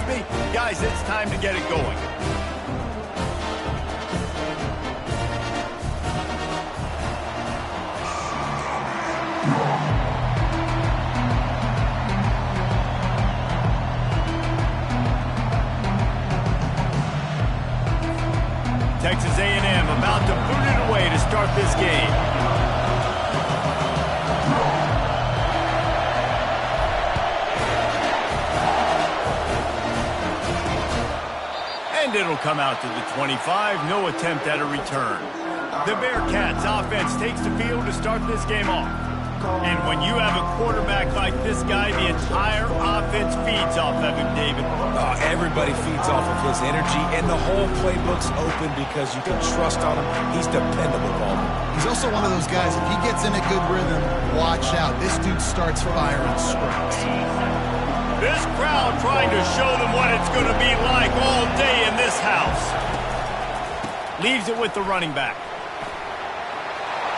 with me? Guys, it's time to get it going. Texas A&M about to boot it away to start this game. And it'll come out to the 25. No attempt at a return. The Bearcats offense takes the field to start this game off. And when you have a quarterback like this guy, the entire offense feeds off of him, David. Everybody feeds off of his energy, and the whole playbook's open because you can trust on him. He's dependable, Paul. He's also one of those guys, if he gets in a good rhythm, watch out. This dude starts firing strikes. This crowd trying to show them what it's going to be like all day in this house. Leaves it with the running back.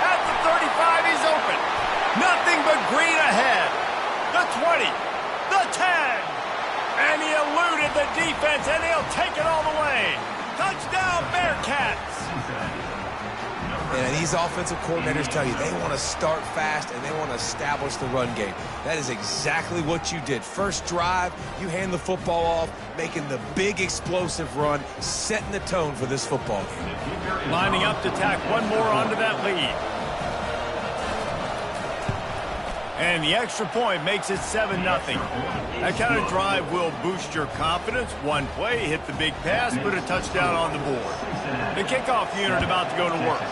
At the 35, he's open. Nothing but green ahead. The 20, the 10. And he eluded the defense, and he'll take it all the way. Touchdown, Bearcats. And these offensive coordinators tell you they want to start fast and they want to establish the run game. That is exactly what you did. First drive, you hand the football off, making the big explosive run, setting the tone for this football game. Lining up to tack one more onto that lead. And the extra point makes it 7-0. That kind of drive will boost your confidence. One play, hit the big pass, put a touchdown on the board. The kickoff unit about to go to work.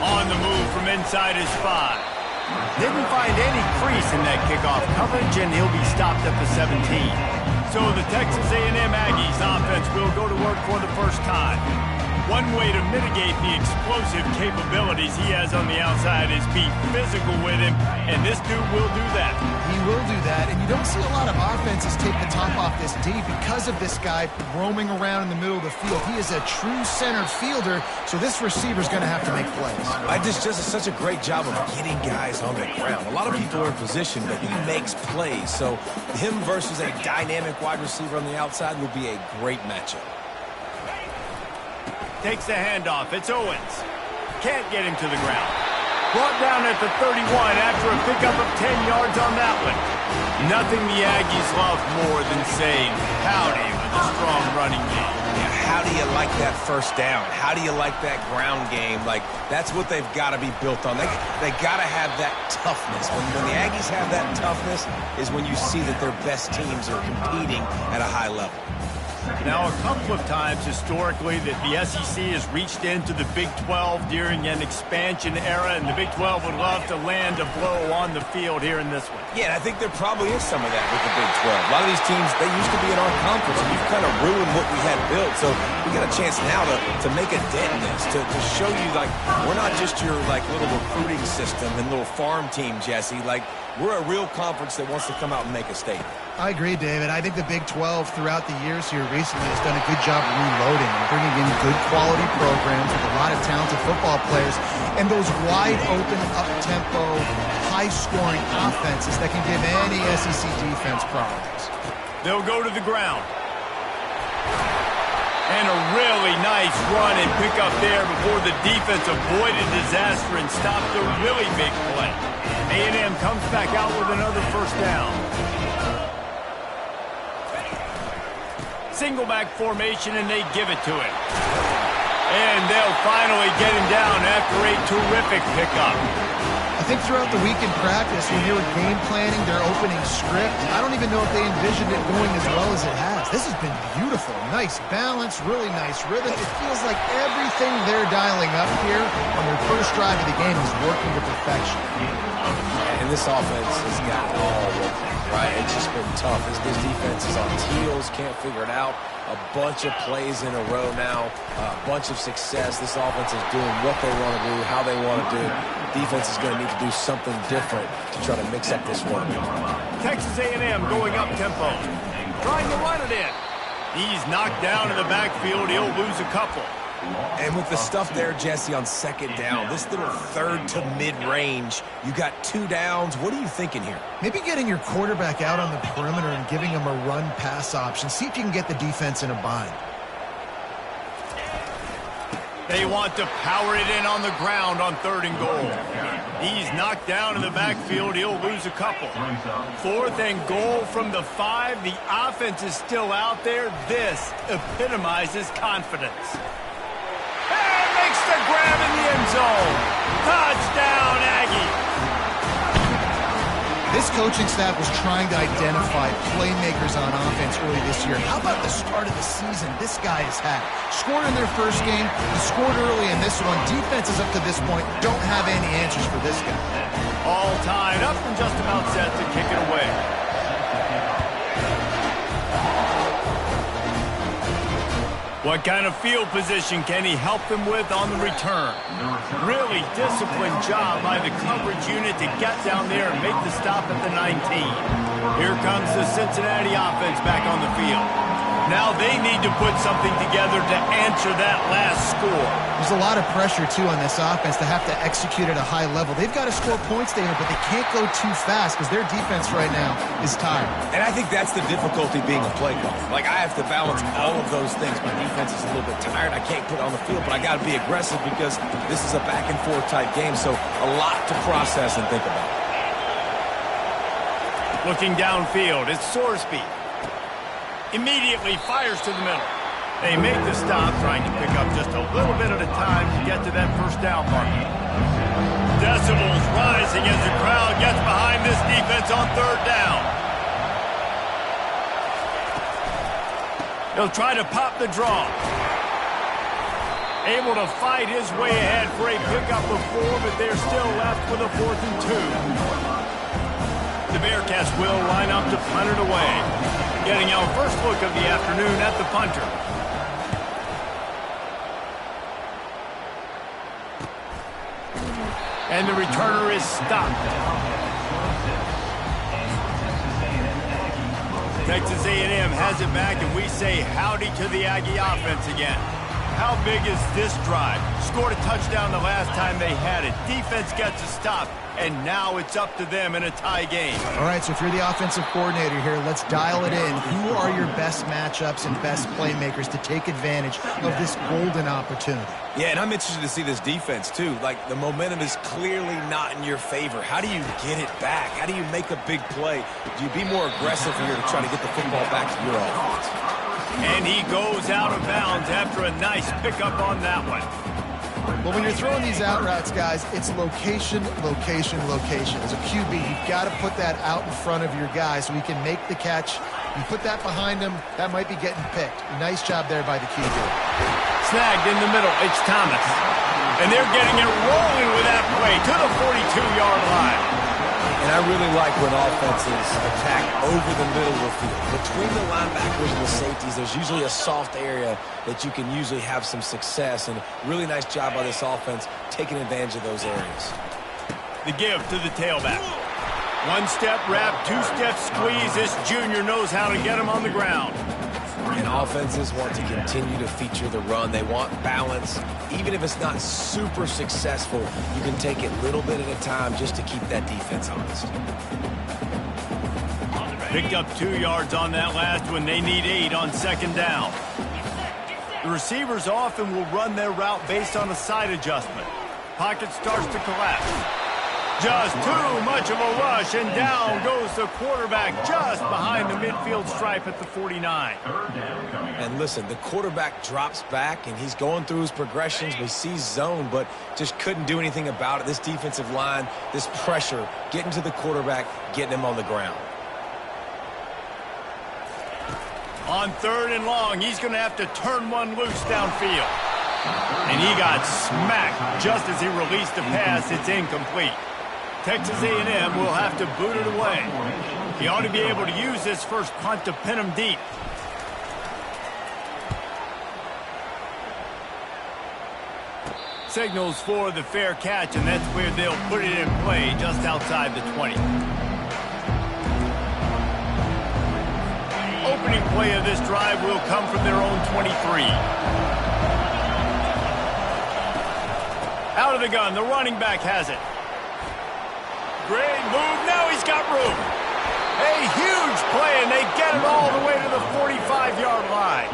On the move from inside his 5. Didn't find any crease in that kickoff coverage, and he'll be stopped at the 17. So the Texas A&M Aggies offense will go to work for the first time. One way to mitigate the explosive capabilities he has on the outside is be physical with him, and this dude will do that. He will do that, and you don't see a lot of offenses take the top off this D because of this guy roaming around in the middle of the field. He is a true center fielder, so this receiver's going to have to make plays. I just does such a great job of getting guys on the ground. A lot of people are in position, but he makes plays. So him versus a dynamic wide receiver on the outside will be a great matchup. Takes the handoff. It's Owens. Can't get him to the ground. Brought down at the 31 after a pickup of 10 yards on that one. Nothing the Aggies love more than saying howdy with a strong running game. Yeah, how do you like that first down? How do you like that ground game? Like, that's what they've got to be built on. They got to have that toughness. When the Aggies have that toughness is when you see that their best teams are competing at a high level. Now, a couple of times historically that the SEC has reached into the Big 12 during an expansion era, and the Big 12 would love to land a blow on the field here in this one. Yeah, I think there probably is some of that with the Big 12. A lot of these teams, they used to be in our conference, and you've kind of ruined what we had built. So we got a chance now to make a dent in this, to show you, like, we're not just your, like, little recruiting system and little farm team, Jesse. Like, we're a real conference that wants to come out and make a statement. I agree, David. I think the Big 12 throughout the years here recently has done a good job reloading and bringing in good quality programs with a lot of talented football players and those wide open, up-tempo, high-scoring offenses that can give any SEC defense problems. They'll go to the ground. And a really nice run and pick up there before the defense avoided disaster and stopped a really big play. A&M comes back out with another first down. Single back formation, and they give it to him. And they'll finally get him down after a terrific pickup. I think throughout the week in practice, when they were game planning their opening script, I don't even know if they envisioned it going as well as it has. This has been beautiful. Nice balance, really nice rhythm. It feels like everything they're dialing up here on their first drive of the game is working to perfection. And this offense has got all working. Right, it's just been tough. This defense is on its heels, can't figure it out. A bunch of plays in a row now, a bunch of success. This offense is doing what they want to do, how they want to do it. Defense is going to need to do something different to try to mix up this one. Texas A&M going up tempo, trying to run it in. He's knocked down in the backfield. He'll lose a couple. And with the stuff there, Jesse, on second down, this little third to mid-range, you got 2 downs. What are you thinking here? Maybe getting your quarterback out on the perimeter and giving him a run-pass option. See if you can get the defense in a bind. They want to power it in on the ground on 3rd and goal. He's knocked down in the backfield. He'll lose a couple. 4th and goal from the 5. The offense is still out there. This epitomizes confidence. And makes the grab in the end zone. Touchdown, Aggie. This coaching staff was trying to identify playmakers on offense early this year. How about the start of the season this guy has had? Scored in their first game, he scored early in this one. Defenses up to this point don't have any answers for this guy. All tied up and just about set to kick it away. What kind of field position can he help them with on the return? Really disciplined job by the coverage unit to get down there and make the stop at the 19. Here comes the Cincinnati offense back on the field. Now they need to put something together to answer that last score. There's a lot of pressure, too, on this offense to have to execute at a high level. They've got to score points there, but they can't go too fast because their defense right now is tired. And I think that's the difficulty being a play caller. Like, I have to balance all of those things. My defense is a little bit tired. I can't put it on the field, but I got to be aggressive because this is a back-and-forth type game, so a lot to process and think about. Looking downfield, it's Sorsby. Immediately fires to the middle. They make the stop, trying to pick up just a little bit at a time to get to that first down mark. Decibels rising as the crowd gets behind this defense on 3rd down. He'll try to pop the draw. Able to fight his way ahead for a pickup of 4, but they're still left with a 4th and 2. The Bearcats will line up to punt it away. Getting our first look of the afternoon at the punter. And the returner is stopped. Texas A&M has it back, and we say howdy to the Aggie offense again. How big is this drive? Scored a touchdown the last time they had it. Defense gets a stop, and now it's up to them in a tie game. All right, so if you're the offensive coordinator here, let's dial it in. Who are your best matchups and best playmakers to take advantage of this golden opportunity? Yeah, and I'm interested to see this defense, too. Like, the momentum is clearly not in your favor. How do you get it back? How do you make a big play? Do you be more aggressive here to try to get the football back to your offense? And he goes out of bounds after a nice pickup on that one. Well, when you're throwing these out routes, guys, it's location, location, location. As a QB, you've got to put that out in front of your guy so he can make the catch. You put that behind him, that might be getting picked. Nice job there by the QB. Snagged in the middle, it's Thomas. And they're getting it rolling with that play to the 42-yard line. And I really like when offenses attack over the middle of the field. Between the linebackers and the safeties, there's usually a soft area that you can usually have some success. And really nice job by this offense taking advantage of those areas. The give to the tailback. 1-step wrap, 2-step squeeze. This junior knows how to get him on the ground. And offenses want to continue to feature the run. They want balance. Even if it's not super successful, you can take it little bit at a time just to keep that defense honest. Picked up 2 yards on that last one. They need 8 on 2nd down. The receivers often will run their route based on a side adjustment. Pocket starts to collapse. Just too much of a rush, and down goes the quarterback just behind the midfield stripe at the 49. And listen, the quarterback drops back, and he's going through his progressions. We see zone, but just couldn't do anything about it. This defensive line, this pressure, getting to the quarterback, getting him on the ground. On 3rd and long, he's going to have to turn one loose downfield. And he got smacked just as he released the pass. It's incomplete. Texas A&M will have to boot it away. He ought to be able to use this first punt to pin him deep. Signals for the fair catch, and that's where they'll put it in play just outside the 20. Opening play of this drive will come from their own 23. Out of the gun, the running back has it. Great move, now he's got room. A huge play, and they get it all the way to the 45-yard line.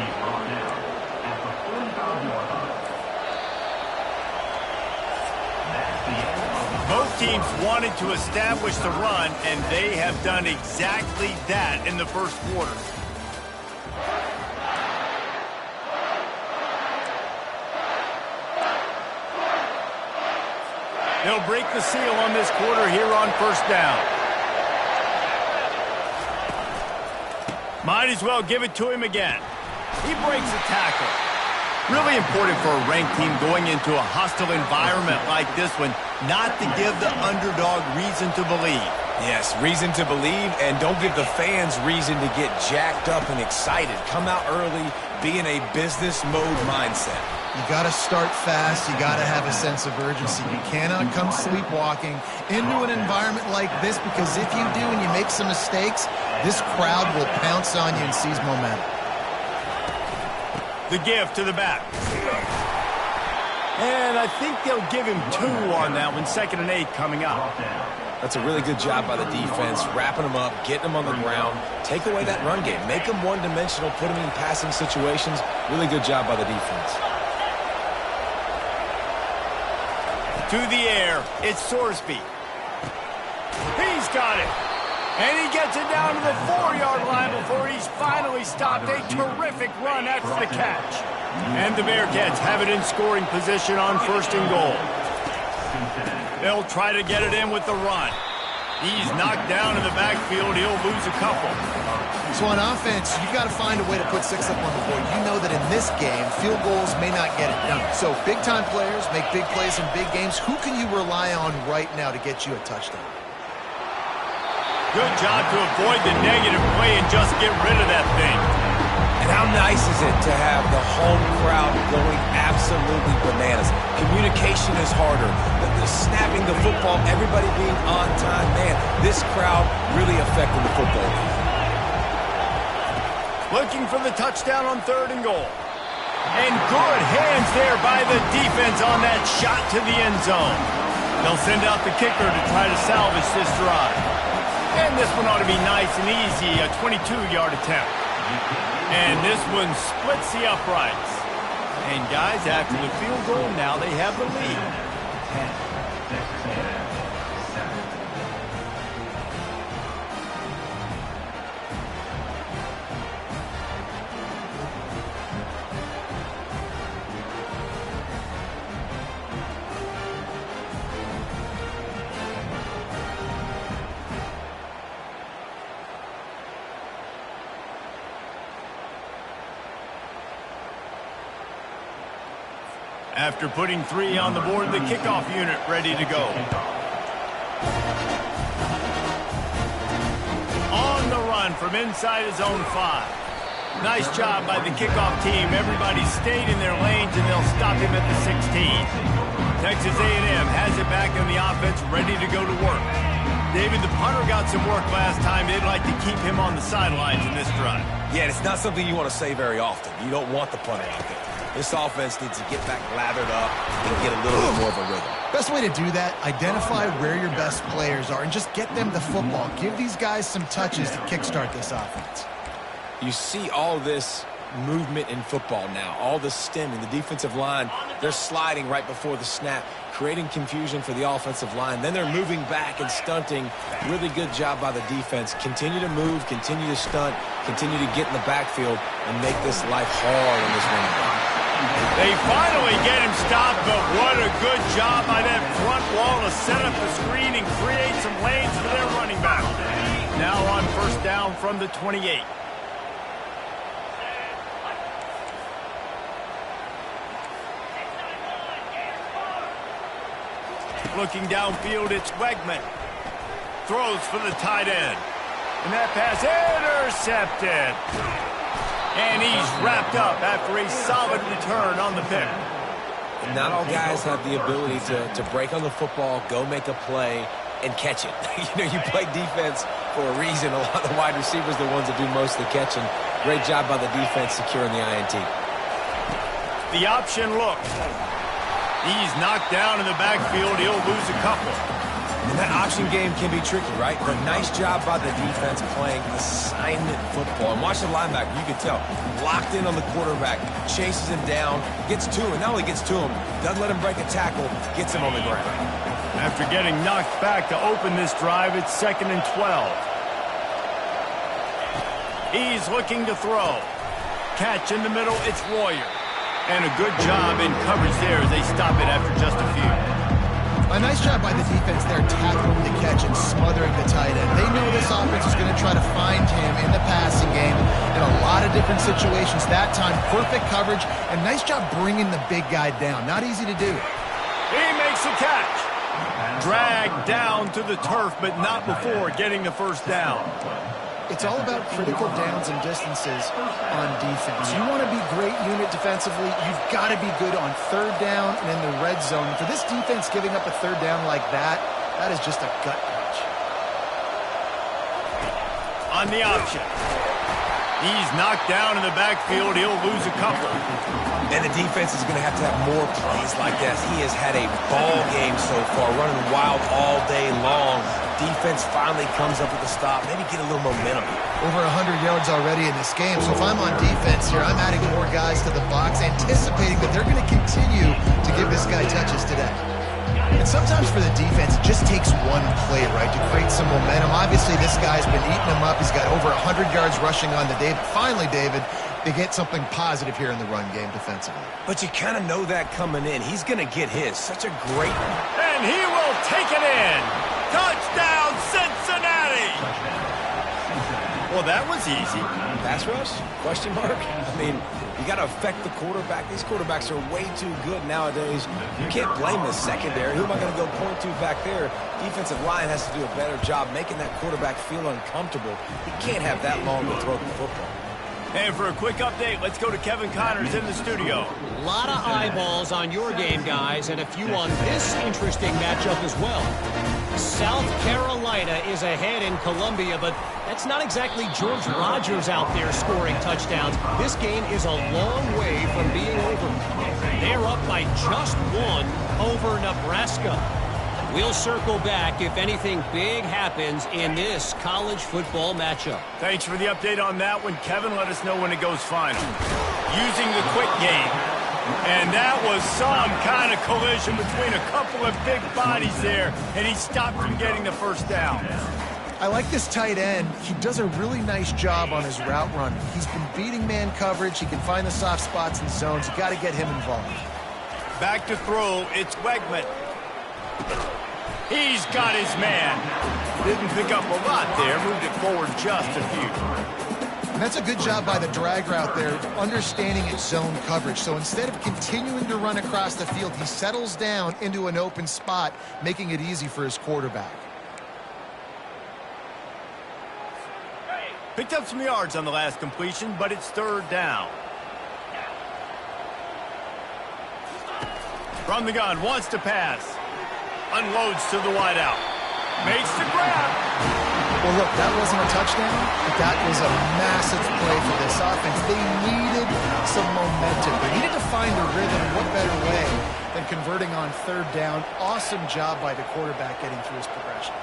Both teams wanted to establish the run, and they have done exactly that in the first quarter. They'll break the seal on this quarter here on first down. Might as well give it to him again. He breaks a tackle. Really important for a ranked team going into a hostile environment like this one, not to give the underdog reason to believe. Yes, reason to believe, and don't give the fans reason to get jacked up and excited. Come out early, be in a business mode mindset. You got to start fast. You got to have a sense of urgency. You cannot come sleepwalking into an environment like this, because if you do and you make some mistakes, this crowd will pounce on you and seize momentum. The give to the back. And I think they'll give him 2 on that one. 2nd and 8 coming up. That's a really good job by the defense, wrapping them up, getting them on the ground. Take away that run game. Make them one-dimensional, put them in passing situations. Really good job by the defense. To the air, it's Sorsby. He's got it. And he gets it down to the 4-yard line before he's finally stopped. A terrific run after the catch. And the Bearcats have it in scoring position on 1st and goal. They'll try to get it in with the run. He's knocked down in the backfield. He'll lose a couple. So on offense, you got to find a way to put 6 up on the board. You know that in this game, field goals may not get it done. So big-time players make big plays in big games. Who can you rely on right now to get you a touchdown? Good job to avoid the negative play and just get rid of that thing. And how nice is it to have the home crowd going absolutely bananas? Communication is harder. The snapping the football, everybody being on time. Man, this crowd really affected the football game. Looking for the touchdown on 3rd and goal. And good hands there by the defense on that shot to the end zone. They'll send out the kicker to try to salvage this drive. And this one ought to be nice and easy, a 22-yard attempt. And this one splits the uprights. And guys, after the field goal, now they have the lead. After putting 3 on the board, the kickoff unit ready to go. On the run from inside his own 5. Nice job by the kickoff team. Everybody stayed in their lanes, and they'll stop him at the 16. Texas A&M has it back in the offense, ready to go to work. David, the punter got some work last time. They'd like to keep him on the sidelines in this drive. Yeah, it's not something you want to say very often. You don't want the punter out there. This offense needs to get back lathered up and get a little bit more of a rhythm. Best way to do that, identify where your best players are and just get them the football. Give these guys some touches to kickstart this offense. You see all this movement in football now, all the stemming, the defensive line, they're sliding right before the snap, creating confusion for the offensive line. Then they're moving back and stunting. Really good job by the defense. Continue to move, continue to stunt, continue to get in the backfield and make this life hard in this running back. They finally get him stopped, but what a good job by that front wall to set up the screen and create some lanes for their running back. Now on 1st down from the 28. Looking downfield, it's Wegman. Throws for the tight end. And that pass intercepted. And he's wrapped up after a solid return on the pick. Not all guys have the ability to break on the football, go make a play, and catch it. You play defense for a reason. A lot of the wide receivers are the ones that do most of the catching. Great job by the defense securing the INT. The option look. He's knocked down in the backfield. He'll lose a couple. And that option game can be tricky, right? But nice job by the defense playing assignment football. And watch the linebacker. You can tell. Locked in on the quarterback. Chases him down. Gets to him. And not only gets to him, doesn't let him break a tackle. Gets him on the ground. After getting knocked back to open this drive, it's 2nd and 12. He's looking to throw. Catch in the middle. It's Warrior. And a good job in coverage there as they stop it after just a few. A nice job by the defense there, tackling the catch and smothering the tight end. They know this offense is going to try to find him in the passing game in a lot of different situations. That time, perfect coverage, and nice job bringing the big guy down. Not easy to do. He makes a catch. Dragged down to the turf, but not before getting the first down. It's all about critical downs and distances on defense. You want to be great unit defensively, you've got to be good on third down and in the red zone. For this defense giving up a third down like that, that is just a gut punch. On the option. He's knocked down in the backfield. He'll lose a couple. And the defense is going to have more plays like this. He has had a ball game so far, running wild all day long. Defense finally comes up with a stop, maybe get a little momentum. Over 100 yards already in this game, so if I'm on defense here, I'm adding more guys to the box, anticipating that they're going to continue to give this guy touches today. And sometimes for the defense, it just takes one play, right, to create some momentum. Obviously, this guy's been eating him up. He's got over 100 yards rushing on the day. But finally, David, they get something positive here in the run game defensively. But you kind of know that coming in. He's going to get his. Such a great one. And he will take it in. Touchdown, Cincinnati! Well, that was easy. Pass rush? Question mark? I mean, you got to affect the quarterback. These quarterbacks are way too good nowadays. You can't blame the secondary. Who am I going to go point to back there? Defensive line has to do a better job making that quarterback feel uncomfortable. He can't have that long to throw the football. And for a quick update, let's go to Kevin Connors in the studio. A lot of eyeballs on your game, guys, and a few on this interesting matchup as well. South Carolina is ahead in Columbia, but that's not exactly George Rogers out there scoring touchdowns. This game is a long way from being over. They're up by just one over Nebraska. We'll circle back if anything big happens in this college football matchup. Thanks for the update on that one, Kevin. Let us know when it goes final. Using the quick game. And that was some kind of collision between a couple of big bodies there, and he stopped from getting the first down. I like this tight end. He does a really nice job on his route running. He's been beating man coverage. He can find the soft spots and zones. You got to get him involved. Back to throw. It's Wegman. He's got his man. Didn't pick up a lot there. Moved it forward just a few. And that's a good job by the drag route there, understanding its zone coverage. So instead of continuing to run across the field, he settles down into an open spot, making it easy for his quarterback. Picked up some yards on the last completion, but it's third down. From the gun, wants to pass. Unloads to the wideout. Makes the grab. Well, look, that wasn't a touchdown, but that was a massive play for this offense. They needed some momentum. They needed to find a rhythm. What better way than converting on third down? Awesome job by the quarterback getting through his progression.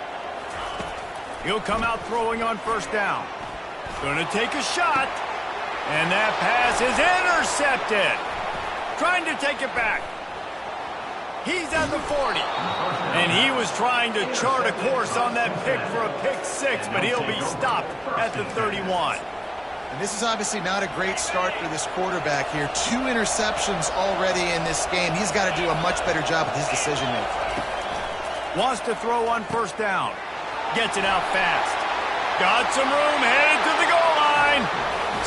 He'll come out throwing on first down. Going to take a shot. And that pass is intercepted. Trying to take it back. He's at the 40. And he was trying to chart a course on that pick for a pick six, but he'll be stopped at the 31. And this is obviously not a great start for this quarterback here. 2 interceptions already in this game. He's got to do a much better job with his decision-making. Wants to throw on first down. Gets it out fast. Got some room, headed to the goal line.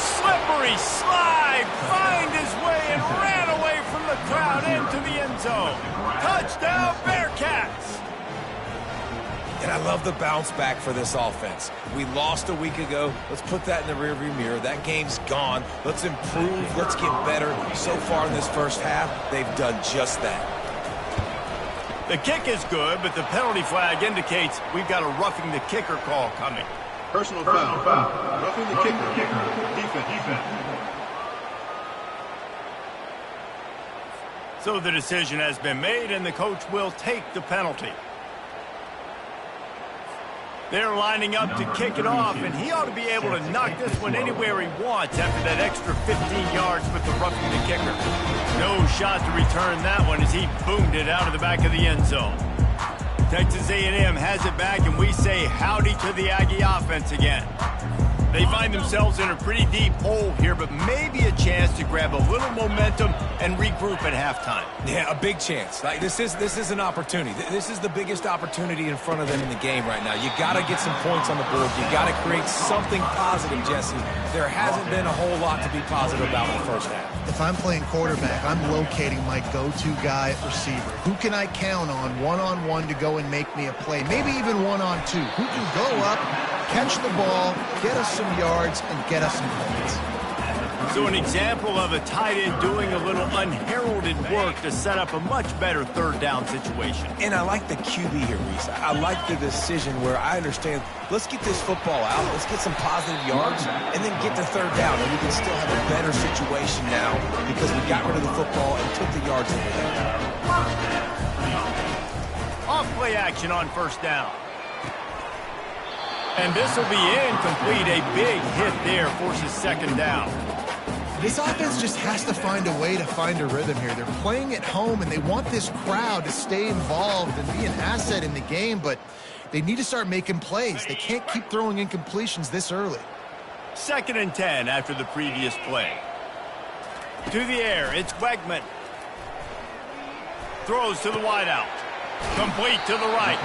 Slippery slide, find his way and ran away from the crowd into the end zone. Touchdown, Bearcats! And I love the bounce back for this offense. We lost a week ago. Let's put that in the rearview mirror. That game's gone. Let's improve. Let's get better. So far in this first half, they've done just that. The kick is good, but the penalty flag indicates we've got a roughing the kicker call coming. Personal foul. Roughing the kicker. Defense. So the decision has been made, and the coach will take the penalty. They're lining up to kick it off, and he ought to be able to knock this one anywhere he wants after that extra 15 yards with the roughing the kicker. No shot to return that one as he boomed it out of the back of the end zone. Texas A&M has it back, and we say howdy to the Aggie offense again. They find themselves in a pretty deep hole here, but maybe a chance to grab a little momentum and regroup at halftime. Yeah, a big chance. Like this is an opportunity. This is the biggest opportunity in front of them in the game right now. You got to get some points on the board. You got to create something positive, Jesse. There hasn't been a whole lot to be positive about in the first half. If I'm playing quarterback, I'm locating my go-to guy at receiver. Who can I count on one-on-one to go and make me a play? Maybe even one-on-two. Who can go up, catch the ball, get us some yards, and get us some points. So an example of a tight end doing a little unheralded work to set up a much better third down situation. And I like the QB here, Reese. I like the decision where I understand, let's get this football out, let's get some positive yards, and then get to third down, and we can still have a better situation now because we got rid of the football and took the yards that we had. Off play action on first down. And this will be incomplete. A big hit there forces second down. This offense just has to find a way to find a rhythm here. They're playing at home, and they want this crowd to stay involved and be an asset in the game, but they need to start making plays. They can't keep throwing incompletions this early. 2nd and 10 after the previous play. To the air, it's Wegman. Throws to the wideout. Complete to the right.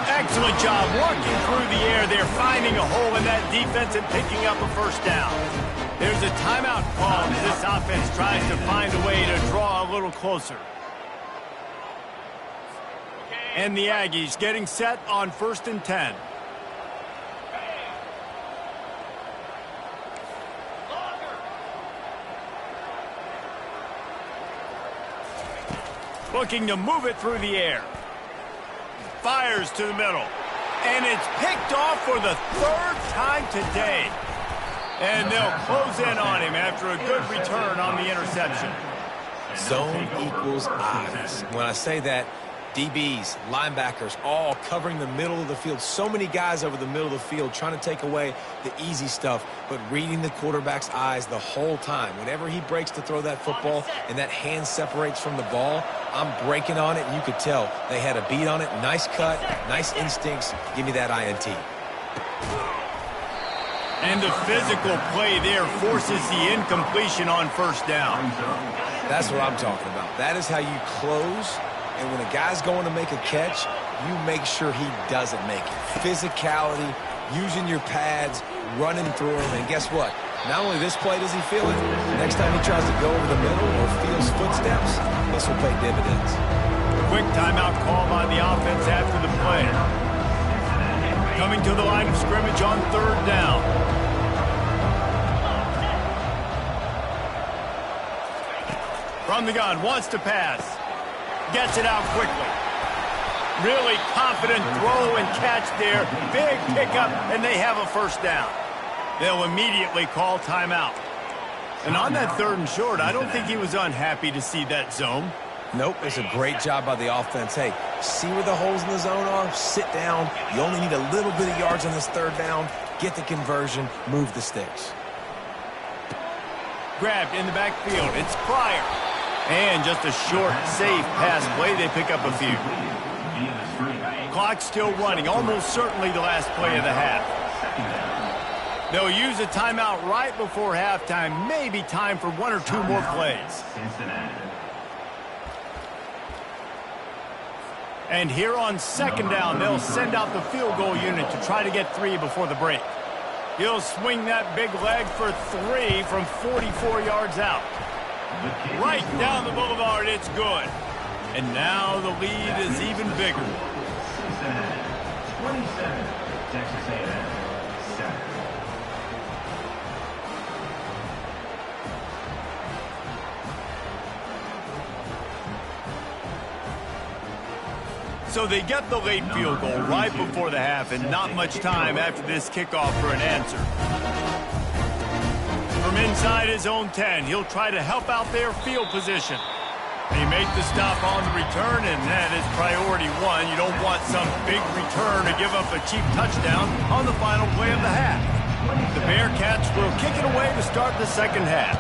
Excellent job working through the air. They're finding a hole in that defense and picking up a first down. There's a timeout called as this offense tries to find a way to draw a little closer. And the Aggies getting set on 1st and 10. Looking to move it through the air. Fires to the middle. And it's picked off for the 3rd time today. And they'll close in on him after a good return on the interception. Zone equals eyes. When I say that, DBs, linebackers, all covering the middle of the field. So many guys over the middle of the field trying to take away the easy stuff, but reading the quarterback's eyes the whole time. Whenever he breaks to throw that football and that hand separates from the ball, I'm breaking on it, and you could tell they had a beat on it. Nice cut, nice instincts. Give me that INT. And the physical play there forces the incompletion on first down. That's what I'm talking about. That is how you close. And when a guy's going to make a catch, you make sure he doesn't make it. Physicality, using your pads, running through him. And guess what? Not only this play does he feel it, next time he tries to go over the middle or feels footsteps, this will pay dividends. Quick timeout call by the offense after the play. Coming to the line of scrimmage on 3rd down. From the gun, wants to pass. Gets it out quickly. Really confident throw and catch there. Big pickup, and they have a first down. They'll immediately call timeout. And on that 3rd and short, I don't think he was unhappy to see that zone. Nope, it's a great job by the offense. Hey, see where the holes in the zone are? Sit down. You only need a little bit of yards on this 3rd down. Get the conversion. Move the sticks. Grabbed in the backfield. It's Pryor. And just a short, safe pass play. They pick up a few. Clock still running. Almost certainly the last play of the half. They'll use a timeout right before halftime. Maybe time for 1 or 2 more plays. And here on 2nd down, they'll send out the field goal unit to try to get 3 before the break. He'll swing that big leg for 3 from 44 yards out. Right down the boulevard, it's good. And now the lead is even bigger. 27, Texas A&M, 7. So they get the late field goal right before the half, and not much time after this kickoff for an answer. From inside his own 10, he'll try to help out their field position. You make the stop on the return, and that is priority one. You don't want some big return to give up a cheap touchdown on the final play of the half. The Bearcats will kick it away to start the second half.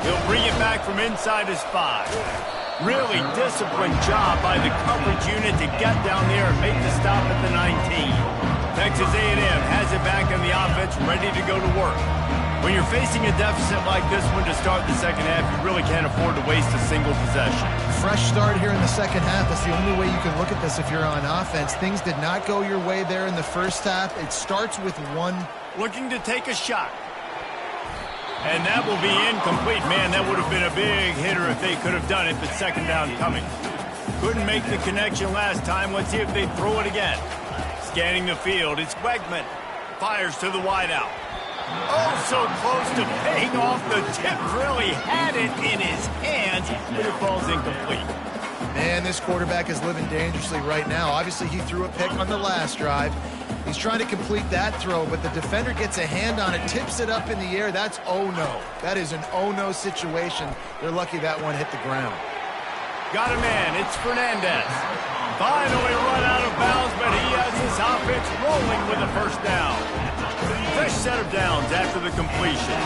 He'll bring it back from inside his 5. Really disciplined job by the coverage unit to get down there and make the stop at the 19. Texas A&M has it back in the offense, ready to go to work. When you're facing a deficit like this one to start the second half, you really can't afford to waste a single possession. Fresh start here in the second half. That's the only way you can look at this if you're on offense. Things did not go your way there in the first half. It starts with one. Looking to take a shot. And that will be incomplete. Man, that would have been a big hitter if they could have done it, but second down coming. Couldn't make the connection last time. Let's see if they throw it again. Scanning the field, it's Wegman. Fires to the wideout. Oh, so close to paying off. The tip really had it in his hands, but it falls incomplete. Man, this quarterback is living dangerously right now. Obviously, he threw a pick on the last drive. He's trying to complete that throw, but the defender gets a hand on it, tips it up in the air. That's oh-no. That is an oh-no situation. They're lucky that one hit the ground. Got a man. It's Fernandez. Finally run out of bounds, but he has his offense rolling with a first down. Fresh set of downs after the completion.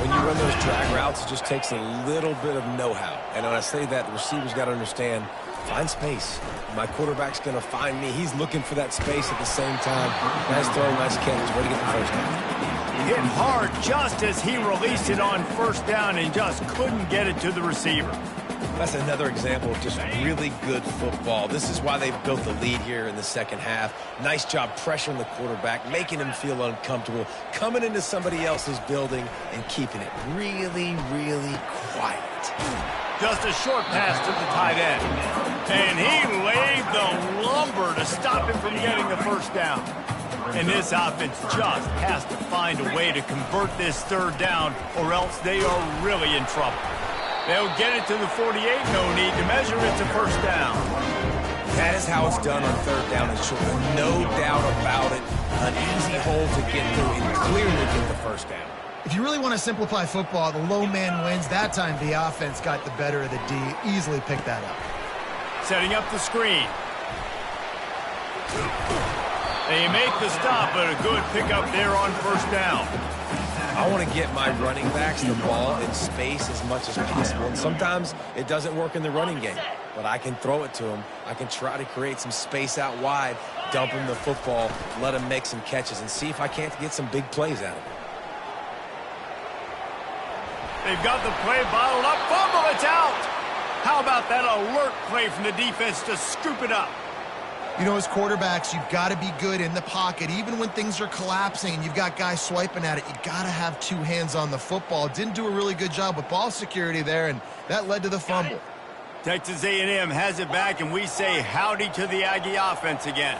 When you run those drag routes, it just takes a little bit of know-how. And when I say that, the receiver's got to understand, find space. My quarterback's going to find me. He's looking for that space at the same time. Nice throw, nice catch. Way to get the first down. Hit hard just as he released it on first down and just couldn't get it to the receiver. That's another example of just really good football. This is why they've built the lead here in the second half. Nice job pressuring the quarterback, making him feel uncomfortable, coming into somebody else's building and keeping it really, really quiet. Just a short pass to the tight end. And he laid the lumber to stop him from getting the first down. And this offense just has to find a way to convert this third down, or else they are really in trouble. They'll get it to the 48, no need to measure it to first down. That is how it's done on third down and short. No doubt about it. An easy hole to get through and clearly get the first down. If you really want to simplify football, the low man wins. That time the offense got the better of the D. Easily picked that up. Setting up the screen. They make the stop, but a good pickup there on first down. I want to get my running backs the ball in space as much as possible. And sometimes it doesn't work in the running game, but I can throw it to them. I can try to create some space out wide, dump them the football, let them make some catches, and see if I can't get some big plays out of it. They've got the play bottled up. Fumble, it's out. How about that alert play from the defense to scoop it up? You know, as quarterbacks, you've got to be good in the pocket. Even when things are collapsing and you've got guys swiping at it, you got to have two hands on the football. Didn't do a really good job with ball security there, and that led to the fumble. Texas A&M has it back, and we say howdy to the Aggie offense again.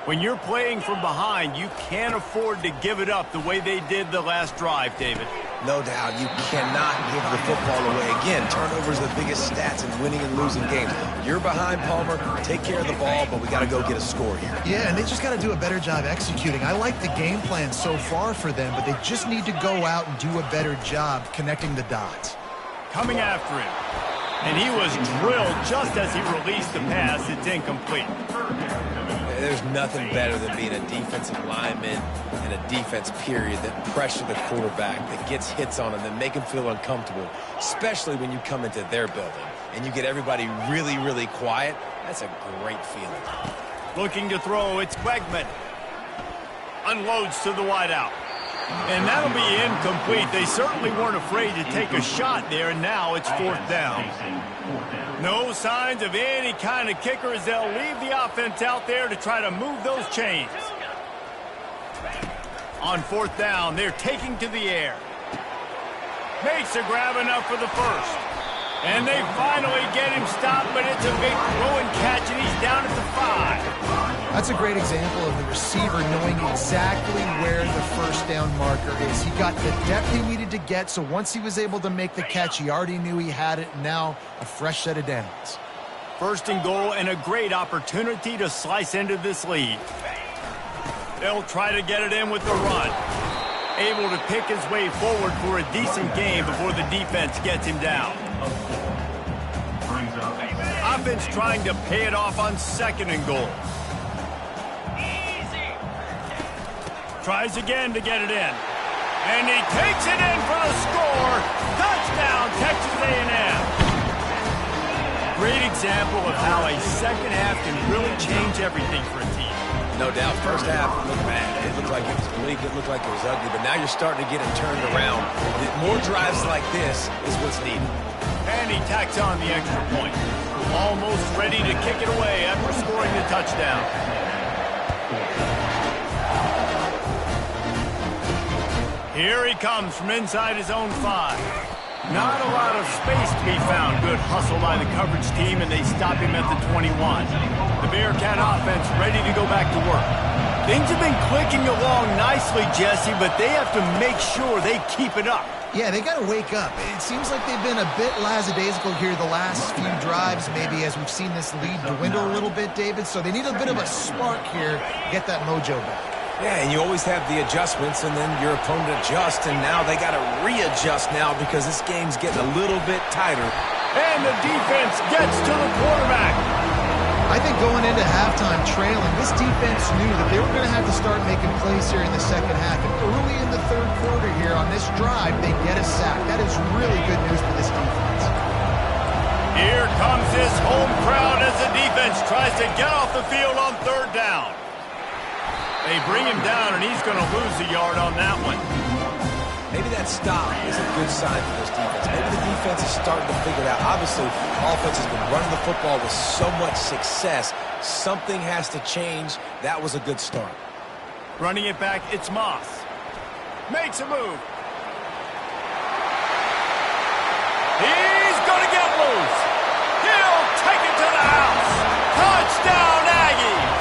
When you're playing from behind, you can't afford to give it up the way they did the last drive, David. No doubt, you cannot give the football away. Again, turnovers are the biggest stats in winning and losing games. You're behind, Palmer. Take care of the ball, but we got to go get a score here. Yeah, and they just got to do a better job executing. I like the game plan so far for them, but they just need to go out and do a better job connecting the dots. Coming after him. And he was drilled just as he released the pass. It's incomplete. There's nothing better than being a defensive lineman and a defense period that pressure the quarterback, that gets hits on him, that make him feel uncomfortable, especially when you come into their building and you get everybody really, really quiet. That's a great feeling. Looking to throw, it's Wegman. Unloads to the wideout. And that'll be incomplete. They certainly weren't afraid to take a shot there, and now it's fourth down. No signs of any kind of kicker as they'll leave the offense out there to try to move those chains. On fourth down, they're taking to the air. Makes a grab enough for the first. And they finally get him stopped, but it's a big throw and catch, and he's down at the 5. That's a great example of the receiver knowing exactly where the first down marker is. He got the depth he needed to get, so once he was able to make the catch, he already knew he had it, and now a fresh set of downs. First and goal, and a great opportunity to slice into this lead. They'll try to get it in with the run. Able to pick his way forward for a decent game before the defense gets him down. Offense trying to pay it off on 2nd and goal. Tries again to get it in. And he takes it in for the score. Touchdown, Texas A&M. Great example of how a second half can really change everything for a team. No doubt. First half looked bad. It looked like it was bleak. It looked like it was ugly. But now you're starting to get it turned around. More drives like this is what's needed. And he tacks on the extra point. Almost ready to kick it away after scoring the touchdown. Here he comes from inside his own 5. Not a lot of space to be found. Good hustle by the coverage team, and they stop him at the 21. The Bearcat offense ready to go back to work. Things have been clicking along nicely, Jesse, but they have to make sure they keep it up. Yeah, they got to wake up. It seems like they've been a bit lackadaisical here the last few drives, maybe as we've seen this lead dwindle a little bit, David. So they need a bit of a spark here to get that mojo back. Yeah, and you always have the adjustments, and then your opponent adjusts, and now they got to readjust now because this game's getting a little bit tighter. And the defense gets to the quarterback. I think going into halftime trailing, this defense knew that they were going to have to start making plays here in the second half. And early in the third quarter here on this drive, they get a sack. That is really good news for this defense. Here comes this home crowd as the defense tries to get off the field on 3rd down. They bring him down, and he's going to lose a yard on that one. Maybe that stop is a good sign for this defense. Maybe the defense is starting to figure it out. Obviously, offense has been running the football with so much success. Something has to change. That was a good start. Running it back, it's Moss. Makes a move. He's going to get loose. He'll take it to the house. Touchdown, Aggies.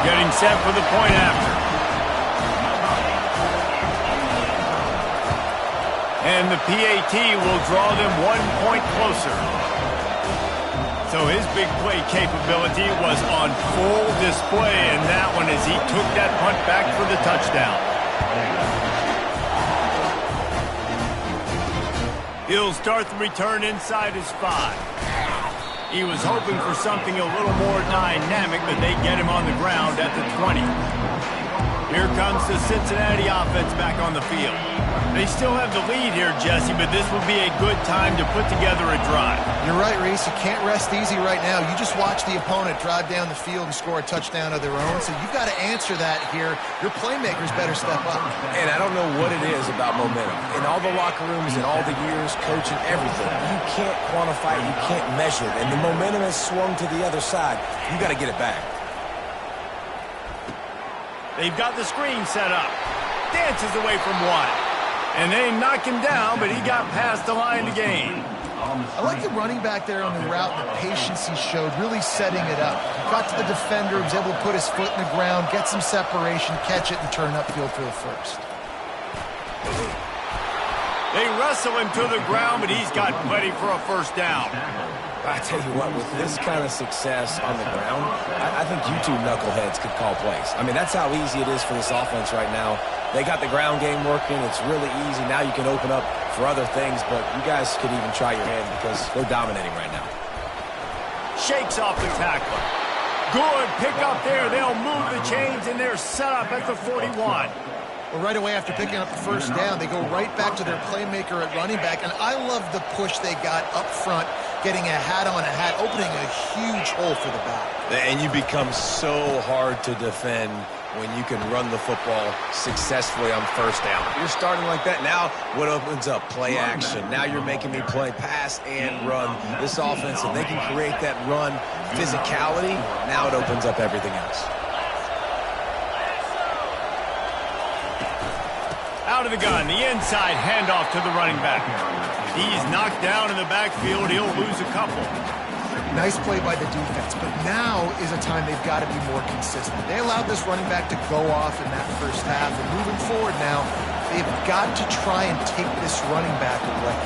Getting set for the point after. And the PAT will draw them 1 point closer. So his big play capability was on full display in that one as he took that punt back for the touchdown. He'll start the return inside his 5. He was hoping for something a little more dynamic, but they get him on the ground at the 20. Here comes the Cincinnati offense back on the field. They still have the lead here, Jesse, but this would be a good time to put together a drive. You're right, Reese. You can't rest easy right now. You just watch the opponent drive down the field and score a touchdown of their own, so you've got to answer that here. Your playmakers better step up. And I don't know what it is about momentum. In all the locker rooms, in all the years, coaching, everything, you can't quantify it, you can't measure it. And the momentum has swung to the other side. You got to get it back. They've got the screen set up. Dances away from 1. And they knock him down, but he got past the line to gain. I like the running back there on the route, the patience he showed, really setting it up. Got to the defender, was able to put his foot in the ground, get some separation, catch it, and turn upfield for the first. They wrestle him to the ground, but he's got plenty for a first down. I tell you what, with this kind of success on the ground, I think you two knuckleheads could call plays. I mean, that's how easy it is for this offense right now. They got the ground game working. It's really easy. Now you can open up for other things, but you guys could even try your hand because they're dominating right now. Shakes off the tackler. Good pick up there. They'll move the chains, and they're set up at the 41. Well, right away after picking up the first down, they go right back to their playmaker at running back, and I love the push they got up front, getting a hat on a hat, opening a huge hole for the back. And you become so hard to defend when you can run the football successfully on first down. You're starting like that. Now what opens up? Play action. Now you're making me play pass and run. This offense, if they can create that run physicality, now it opens up everything else. Out of the gun, the inside handoff to the running back. He's knocked down in the backfield. He'll lose a couple. Nice play by the defense, but now is a time they've got to be more consistent. They allowed this running back to go off in that first half, and moving forward now, they've got to try and take this running back away.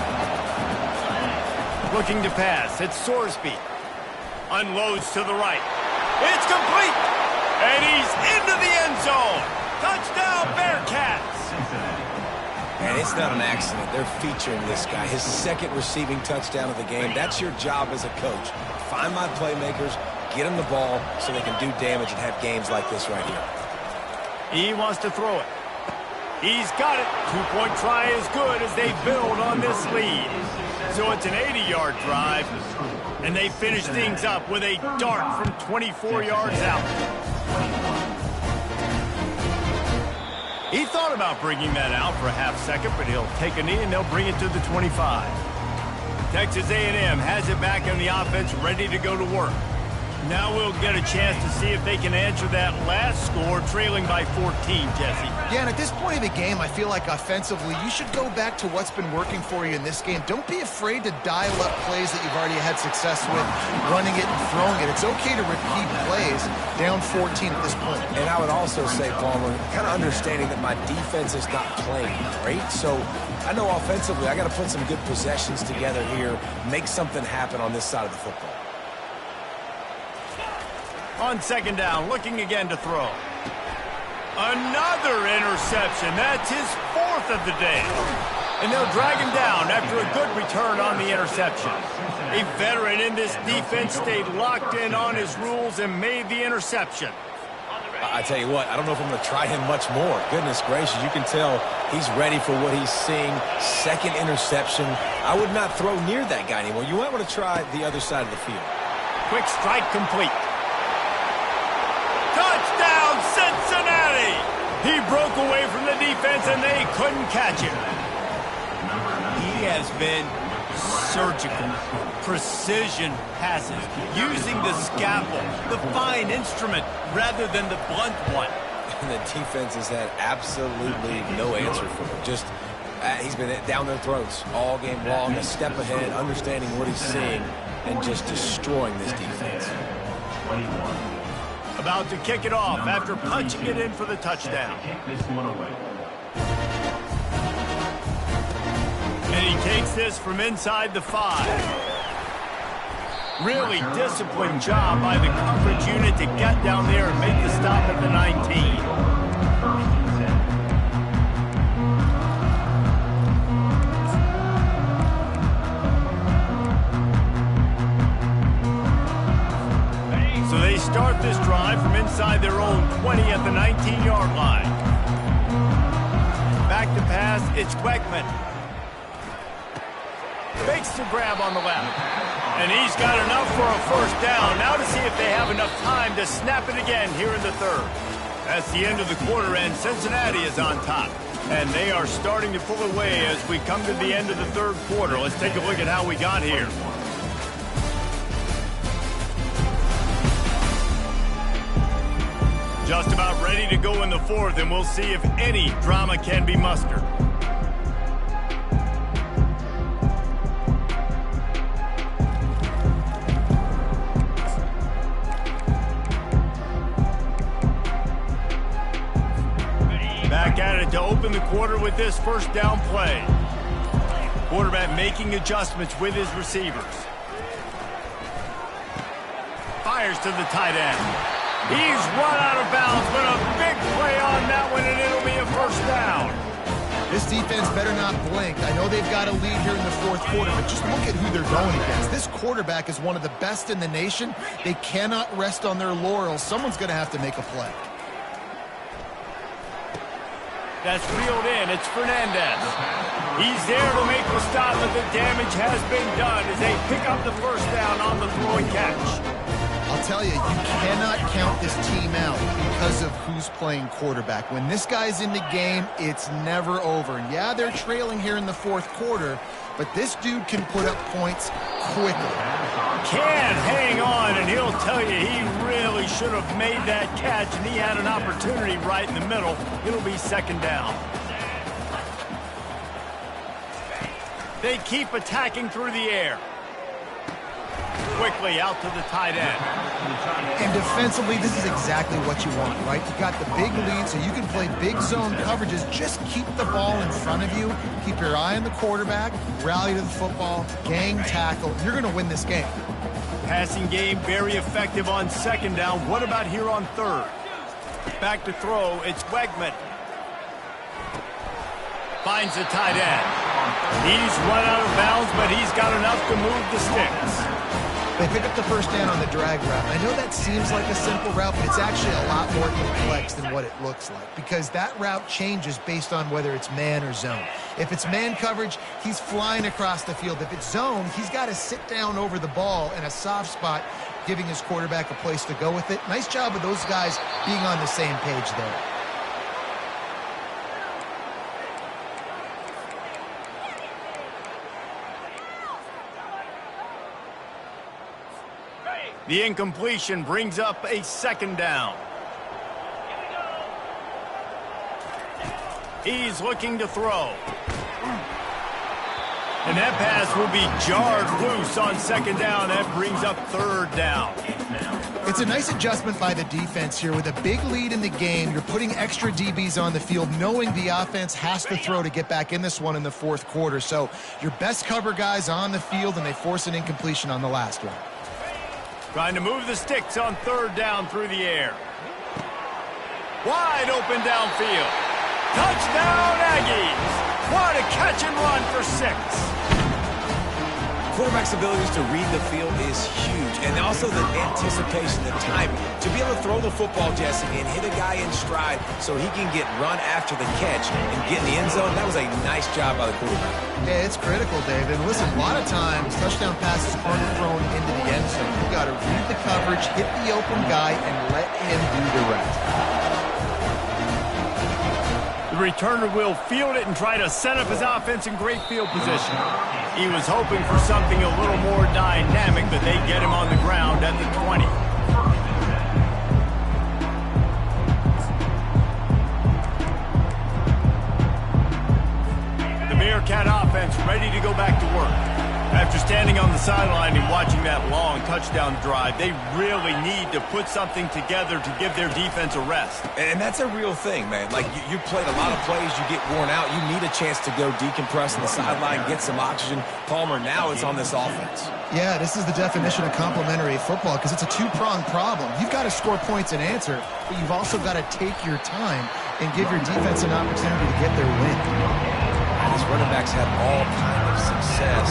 Looking to pass, it's Sorsby. Unloads to the right. It's complete, and he's into the end zone. Touchdown, Bearcats. And it's not an accident. They're featuring this guy. His second receiving touchdown of the game. That's your job as a coach. Find my playmakers, get them the ball so they can do damage and have games like this right here. He wants to throw it. He's got it. Two-point try is good as they build on this lead. So it's an 80-yard drive, and they finish things up with a dart from 24 yards out. He thought about bringing that out for a half second, but he'll take a knee and they'll bring it to the 25. Texas A&M has it back in the offense, ready to go to work. Now we'll get a chance to see if they can answer that last score, trailing by 14, Jesse. Yeah, and at this point of the game, I feel like offensively, you should go back to what's been working for you in this game. Don't be afraid to dial up plays that you've already had success with, running it and throwing it. It's okay to repeat plays down 14 at this point. And I would also say, Palmer, kind of understanding that my defense is not playing great, so I know offensively I got to put some good possessions together here, make something happen on this side of the football. On second down, looking again to throw. Another interception. That's his fourth of the day. And they'll drag him down after a good return on the interception. A veteran in this defense stayed locked in on his rules and made the interception. I tell you what, I don't know if I'm going to try him much more. Goodness gracious, you can tell he's ready for what he's seeing. Second interception. I would not throw near that guy anymore. You might want to try the other side of the field. Quick strike complete. Touchdown, Cincinnati! He broke away from the defense, and they couldn't catch him. He has been surgical, precision passes, using the scalpel, the fine instrument, rather than the blunt one. And the defense has had absolutely no answer for him. Just, he's been down their throats all game long, a step ahead, understanding what he's seeing, and just destroying this defense. 21. About to kick it off after punching it in for the touchdown. This one away. And he takes this from inside the 5. Really disciplined job by the coverage unit to get down there and make the stop at the 19. So they start this drive from inside their own 20 at the 19-yard line. Back to pass, it's Weckman. Fakes the grab on the left. And he's got enough for a first down. Now to see if they have enough time to snap it again here in the third. That's the end of the quarter, and Cincinnati is on top. And they are starting to pull away as we come to the end of the third quarter. Let's take a look at how we got here. Just about ready to go in the fourth, and we'll see if any drama can be mustered. Back at it to open the quarter with this first down play. Quarterback making adjustments with his receivers. Fires to the tight end. He's run out of bounds, but a big play on that one, and it'll be a first down. This defense better not blink. I know they've got a lead here in the fourth quarter, but just look at who they're going against. This quarterback is one of the best in the nation. They cannot rest on their laurels. Someone's going to have to make a play. That's reeled in. It's Fernandez. He's there to make the stop, but the damage has been done as they pick up the first down on the throwing catch. I'll tell you, you cannot count this team out because of who's playing quarterback. When this guy's in the game, it's never over. And yeah, they're trailing here in the fourth quarter, but this dude can put up points quickly. Can hang on, and he'll tell you he really should have made that catch, and he had an opportunity right in the middle. It'll be second down. They keep attacking through the air. Quickly out to the tight end. And defensively, this is exactly what you want, right? You got the big lead, so you can play big zone coverages. Just keep the ball in front of you. Keep your eye on the quarterback. Rally to the football. Gang tackle. You're going to win this game. Passing game very effective on second down. What about here on third? Back to throw. It's Weckman. finds the tight end. He's run out of bounds, but he's got enough to move the sticks. They pick up the first down on the drag route. I know that seems like a simple route, but it's actually a lot more complex than what it looks like because that route changes based on whether it's man or zone. If it's man coverage, he's flying across the field. If it's zone, he's got to sit down over the ball in a soft spot, giving his quarterback a place to go with it. Nice job of those guys being on the same page there. The incompletion brings up a second down. He's looking to throw. And that pass will be jarred loose on second down. That brings up third down. It's a nice adjustment by the defense here. With a big lead in the game, you're putting extra DBs on the field, knowing the offense has to throw to get back in this one in the fourth quarter. So your best cover guys on the field, and they force an incompletion on the last one. Trying to move the sticks on third down through the air. Wide open downfield. Touchdown, Aggies. What a catch and run for 6. Quarterback's abilities to read the field is huge, and also the anticipation, the timing. To be able to throw the football, Jesse, and hit a guy in stride so he can get run after the catch and get in the end zone, that was a nice job by the quarterback. Yeah, it's critical, David. Listen, a lot of times, touchdown passes aren't thrown into the end zone. You've got to read the coverage, hit the open guy, and let him do the rest. The returner will field it and try to set up his offense in great field position. He was hoping for something a little more dynamic, but they get him on the ground at the 20. The Bearcat offense ready to go back to work. After standing on the sideline and watching that long touchdown drive, they really need to put something together to give their defense a rest. And that's a real thing, man. Like, you played a lot of plays, you get worn out, you need a chance to go decompress on the sideline, get some oxygen. Palmer, now it's on this offense. Yeah, this is the definition of complementary football because it's a two-pronged problem. You've got to score points and answer, but you've also got to take your time and give your defense an opportunity to get their win. These running backs have all kinds of success.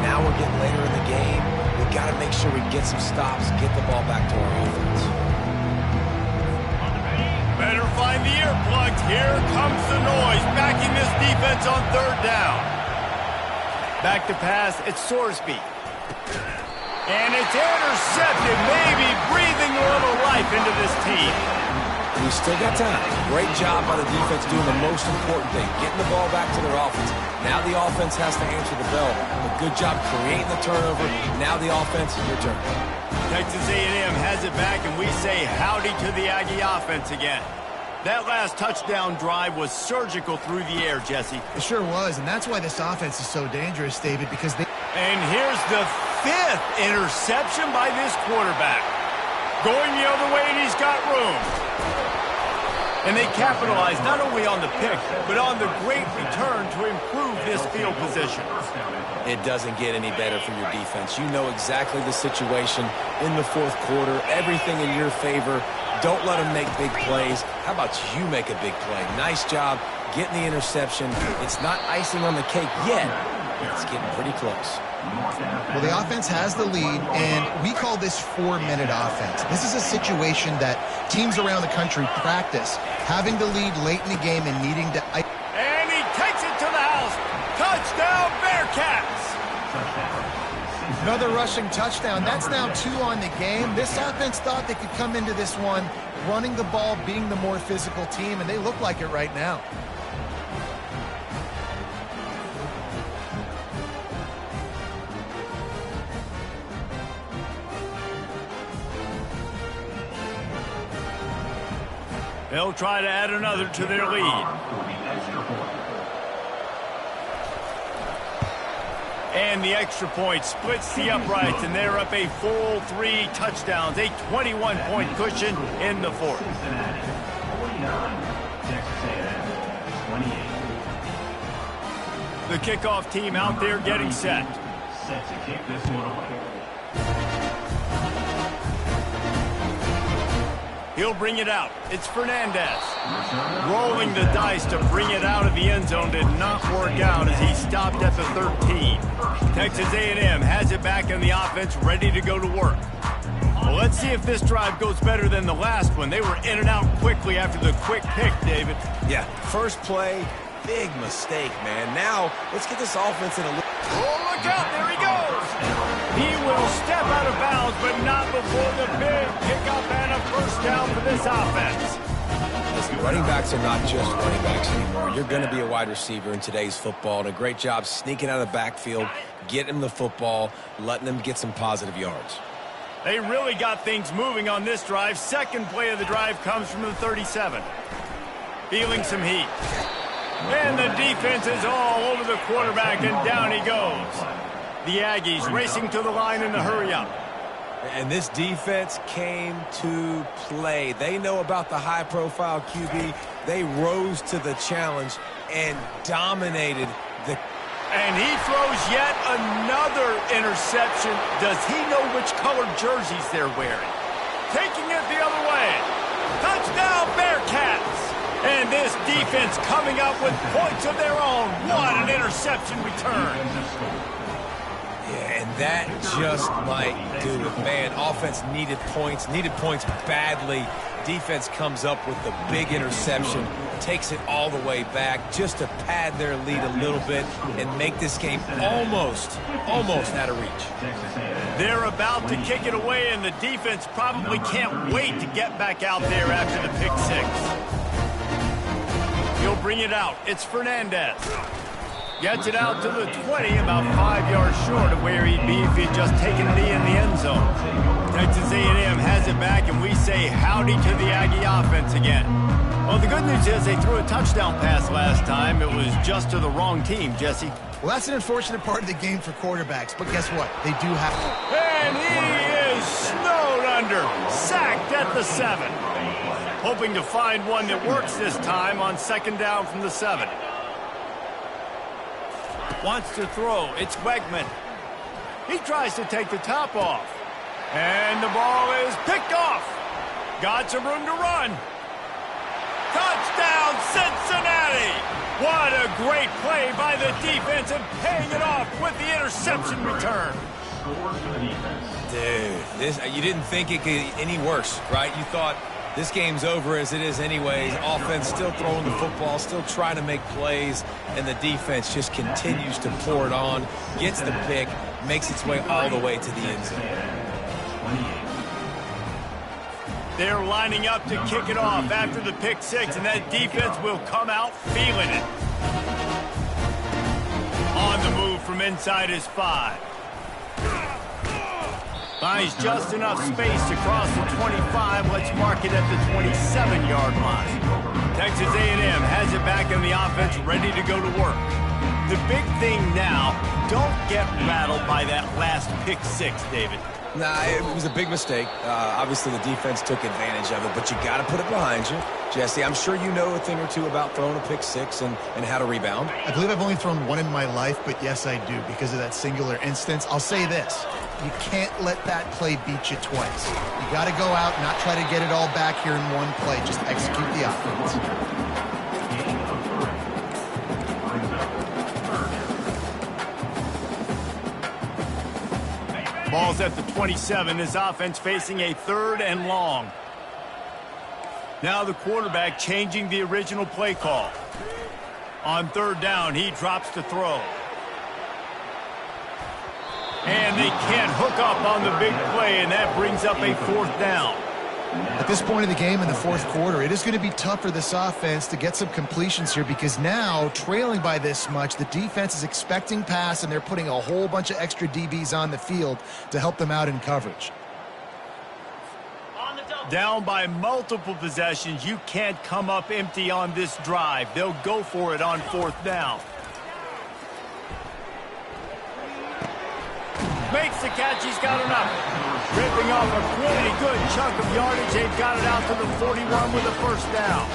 Now we're getting later in the game. We've got to make sure we get some stops, get the ball back to our offense. Better find the earplugs. Here comes the noise, backing this defense on third down. Back to pass, it's Sorsby. And it's intercepted, maybe breathing a little life into this team. We still got time. Great job by the defense doing the most important thing, getting the ball back to their offense. Now the offense has to answer the bell. A good job creating the turnover. Now the offense, your turn. Texas A&M has it back, and we say howdy to the Aggie offense again. That last touchdown drive was surgical through the air, Jesse. It sure was, and that's why this offense is so dangerous, David, because they... And here's the 5th interception by this quarterback. Going the other way, and he's got room. And they capitalize not only on the pick, but on the great return to improve this field position. It doesn't get any better for your defense. You know exactly the situation in the fourth quarter, everything in your favor. Don't let them make big plays. How about you make a big play? Nice job getting the interception. It's not icing on the cake yet, but it's getting pretty close. Well, the offense has the lead, and we call this 4-minute offense. This is a situation that teams around the country practice, having the lead late in the game and needing to... And he takes it to the house. Touchdown, Bearcats! Another rushing touchdown. That's now 2 on the game. This offense thought they could come into this one running the ball, being the more physical team, and they look like it right now. They'll try to add another to their lead. And the extra point splits the uprights, and they're up a full 3 touchdowns, a 21-point cushion in the fourth. The kickoff team out there getting set. Set to kick this one away. He'll bring it out. It's Fernandez. Rolling the dice to bring it out of the end zone did not work out as he stopped at the 13. Texas A&M has it back in the offense, ready to go to work. Well, let's see if this drive goes better than the last one. They were in and out quickly after the quick pick, David. Yeah, first play, big mistake, man. Now, let's get this offense in a little... Oh, look out, there he goes. He will step out of bounds, but not before the big pickup and a first down for this offense. Listen, running backs are not just running backs anymore. You're going to be a wide receiver in today's football, and a great job sneaking out of the backfield, getting them the football, letting them get some positive yards. They really got things moving on this drive. Second play of the drive comes from the 37. Feeling some heat. And the defense is all over the quarterback, and down he goes. The Aggies racing to the line in the hurry-up. And this defense came to play. They know about the high-profile QB. They rose to the challenge and dominated the... And he throws yet another interception. Does he know which colored jerseys they're wearing? Taking it the other way. Touchdown, Bearcats! And this defense coming up with points of their own. What an interception return. Yeah, and that just might do it. Man, offense needed points badly. Defense comes up with the big interception, takes it all the way back just to pad their lead a little bit and make this game almost out of reach. They're about to kick it away, and the defense probably can't wait to get back out there after the pick six. He'll bring it out. It's Fernandez. Gets it out to the 20, about 5 yards short of where he'd be if he'd just taken a knee in the end zone. Texas A&M has it back, and we say howdy to the Aggie offense again. Well, the good news is they threw a touchdown pass last time. It was just to the wrong team, Jesse. Well, that's an unfortunate part of the game for quarterbacks, but guess what? They do have... And he is snowed under, sacked at the 7. Hoping to find one that works this time on second down from the 7. Wants to throw. It's Wegman. He tries to take the top off. And the ball is picked off. Got some room to run. Touchdown, Cincinnati! What a great play by the defense and paying it off with the interception return. Dude, you didn't think it could get any worse, right? You thought this game's over as it is anyways. Offense still throwing the football, still trying to make plays, and the defense just continues to pour it on, gets the pick, makes its way all the way to the end zone. They're lining up to kick it off after the pick six, and that defense will come out feeling it. On the move from inside his 5. Finds just enough space to cross the 25. Let's mark it at the 27-yard line. Texas A&M has it back in the offense, ready to go to work. The big thing now, don't get rattled by that last pick six, David. Nah, it was a big mistake. Obviously, the defense took advantage of it, but you got to put it behind you. Jesse, I'm sure you know a thing or two about throwing a pick six and how to rebound. I believe I've only thrown one in my life, but yes, I do, because of that singular instance. I'll say this. You can't let that play beat you twice. You got to go out and not try to get it all back here in one play. Just execute the offense. Ball's at the 27. This offense facing a 3rd and long. Now the quarterback changing the original play call. On 3rd down, he drops to throw. And they can't hook up on the big play, and that brings up a 4th down. At this point in the game in the 4th quarter, it is going to be tough for this offense to get some completions here because now, trailing by this much, the defense is expecting pass, and they're putting a whole bunch of extra DBs on the field to help them out in coverage. Down by multiple possessions, you can't come up empty on this drive. They'll go for it on 4th down. Makes the catch, he's got enough. Ripping off a pretty good chunk of yardage. They've got it out to the 41 with a 1st down.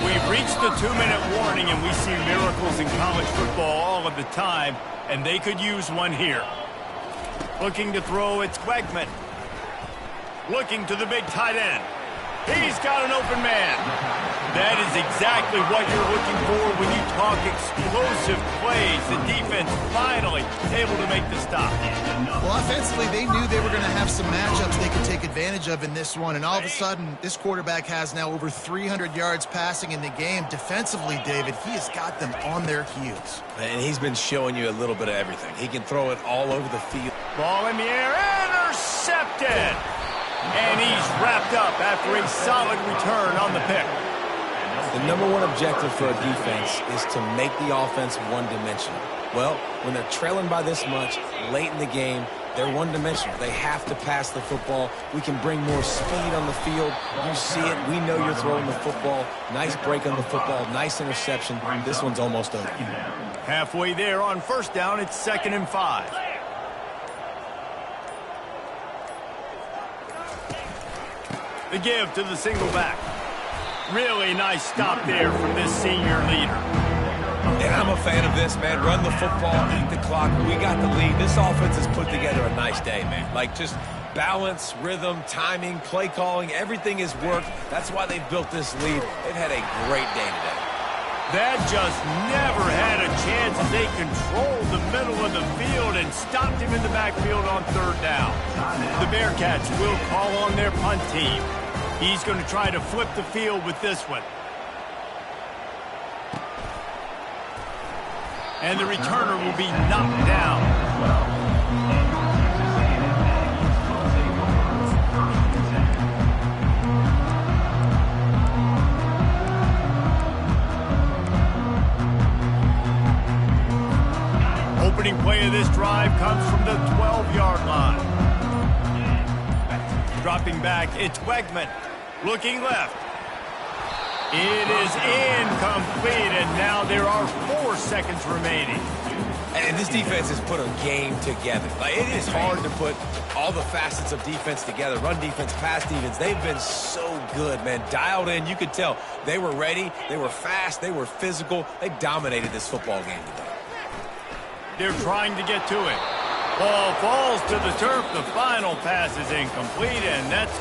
We've reached the 2-minute warning, and we see miracles in college football all of the time, and they could use one here. Looking to throw, it's Wegman. Looking to the big tight end. He's got an open man. That is exactly what you're looking for when you talk explosive plays. The defense finally able to make the stop. Well, offensively, they knew they were going to have some matchups they could take advantage of in this one, and all of a sudden, this quarterback has now over 300 yards passing in the game. Defensively, David, he has got them on their heels. And he's been showing you a little bit of everything. He can throw it all over the field. Ball in the air, intercepted. And he's wrapped up after a solid return on the pick. The number one objective for a defense is to make the offense one-dimensional. Well, when they're trailing by this much late in the game, they're one-dimensional. They have to pass the football. We can bring more speed on the field. You see it. We know you're throwing the football. Nice break on the football. Nice interception. This one's almost over. Halfway there on first down, it's 2nd and 5. The give to the single back. Really nice stop there from this senior leader. And I'm a fan of this, man. Run the football, eat the clock. We got the lead. This offense has put together a nice day, man. Like, just balance, rhythm, timing, play calling, everything has worked. That's why they've built this lead. They've had a great day today. That just never had a chance as they controlled the middle of the field and stopped him in the backfield on 3rd down. The Bearcats will call on their punt team. He's going to try to flip the field with this one. And the returner will be knocked down. Opening play of this drive comes from the 12-yard line. Dropping back, it's Wegman. Looking left. It is incomplete, and now there are 4 seconds remaining. And this defense has put a game together. Like, it is hard to put all the facets of defense together. Run defense, pass defense. They've been so good, man. Dialed in. You could tell they were ready. They were fast. They were physical. They dominated this football game today. They're trying to get to it. Ball falls to the turf. The final pass is incomplete, and that's